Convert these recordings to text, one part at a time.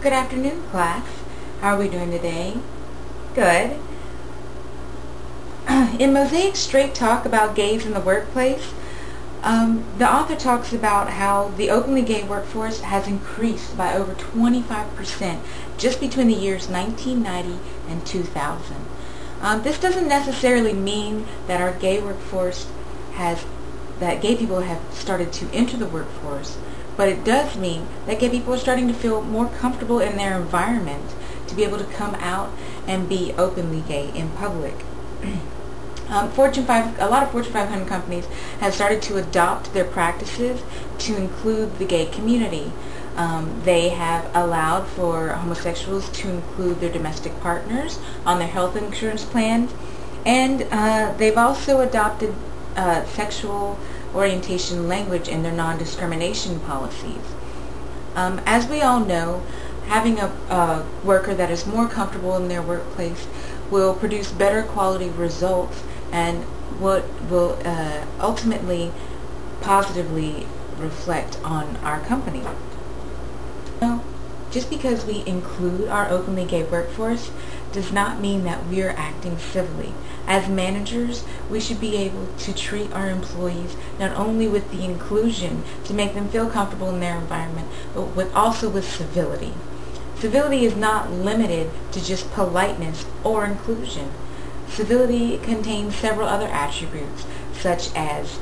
Good afternoon, class. How are we doing today? Good. In Mosaic's Straight Talk About Gays in the Workplace, the author talks about how the openly gay workforce has increased by over 25% just between the years 1990 and 2000. This doesn't necessarily mean that our gay workforce that gay people have started to enter the workforce, but it does mean that gay people are starting to feel more comfortable in their environment to be able to come out and be openly gay in public. A lot of Fortune 500 companies have started to adopt their practices to include the gay community. They have allowed for homosexuals to include their domestic partners on their health insurance plans, and they've also adopted sexual orientation language in their non-discrimination policies. As we all know, having a worker that is more comfortable in their workplace will produce better quality results and what will ultimately positively reflect on our company. Now, just because we include our openly gay workforce does not mean that we are acting civilly. As managers, we should be able to treat our employees not only with the inclusion to make them feel comfortable in their environment, but also with civility. Civility is not limited to just politeness or inclusion. Civility contains several other attributes, such as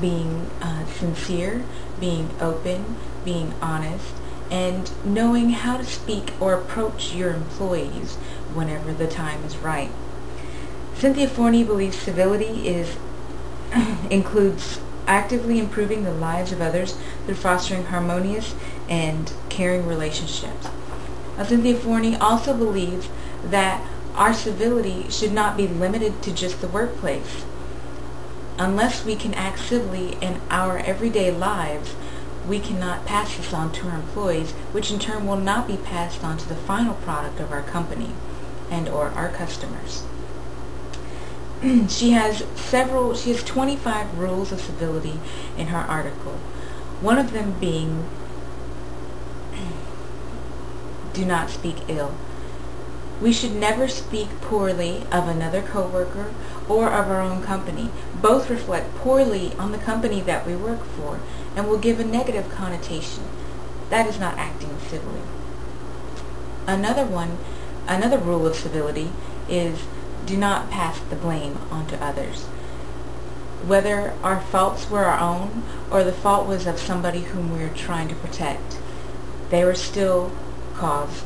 being sincere, being open, being honest, and knowing how to speak or approach your employees whenever the time is right. Cynthia Forney believes civility includes actively improving the lives of others through fostering harmonious and caring relationships. Cynthia Forney also believes that our civility should not be limited to just the workplace. Unless we can act civilly in our everyday lives, we cannot pass this on to our employees, which in turn will not be passed on to the final product of our company and or our customers. She has 25 rules of civility in her article. One of them being, do not speak ill. We should never speak poorly of another coworker or of our own company. Both reflect poorly on the company that we work for and will give a negative connotation. That is not acting civilly. Another rule of civility is do not pass the blame onto others. Whether our faults were our own or the fault was of somebody whom we are trying to protect, they were still caused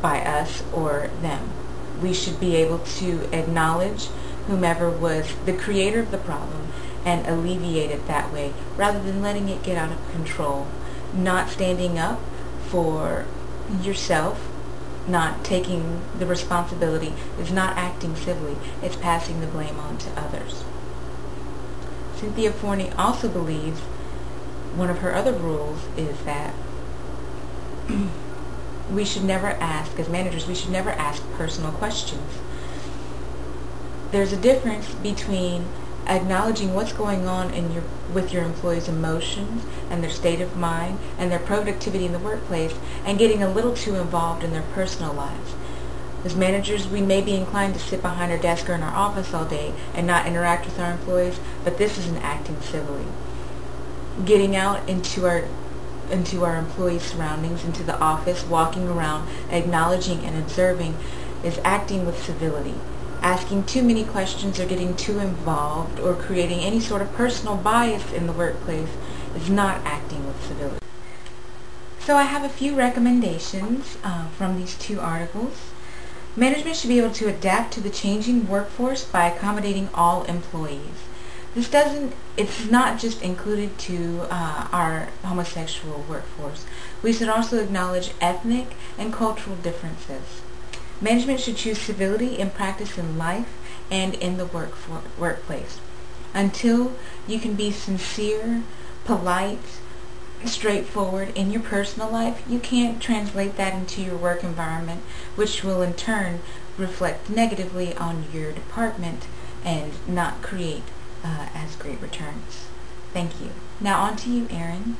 by us or them. We should be able to acknowledge whomever was the creator of the problem and alleviate it that way, rather than letting it get out of control. Not standing up for yourself, not taking the responsibility, is not acting civilly. It's passing the blame on to others. Cynthia Forney also believes one of her other rules is that we should never ask, as managers, we should never ask personal questions. There's a difference between acknowledging what's going on with your employees' emotions and their state of mind and their productivity in the workplace and getting a little too involved in their personal lives. As managers, we may be inclined to sit behind our desk or in our office all day and not interact with our employees, but this isn't acting civilly. Getting out into our employees' surroundings, into the office, walking around, acknowledging and observing is acting with civility. Asking too many questions or getting too involved or creating any sort of personal bias in the workplace is not acting with civility. So I have a few recommendations from these two articles. Management should be able to adapt to the changing workforce by accommodating all employees. It's not just included to our homosexual workforce. We should also acknowledge ethnic and cultural differences. Management should choose civility in practice in life and in the workplace. Until you can be sincere, polite, straightforward in your personal life, you can't translate that into your work environment, which will in turn reflect negatively on your department and not create as great returns. Thank you. Now on to you, Erin.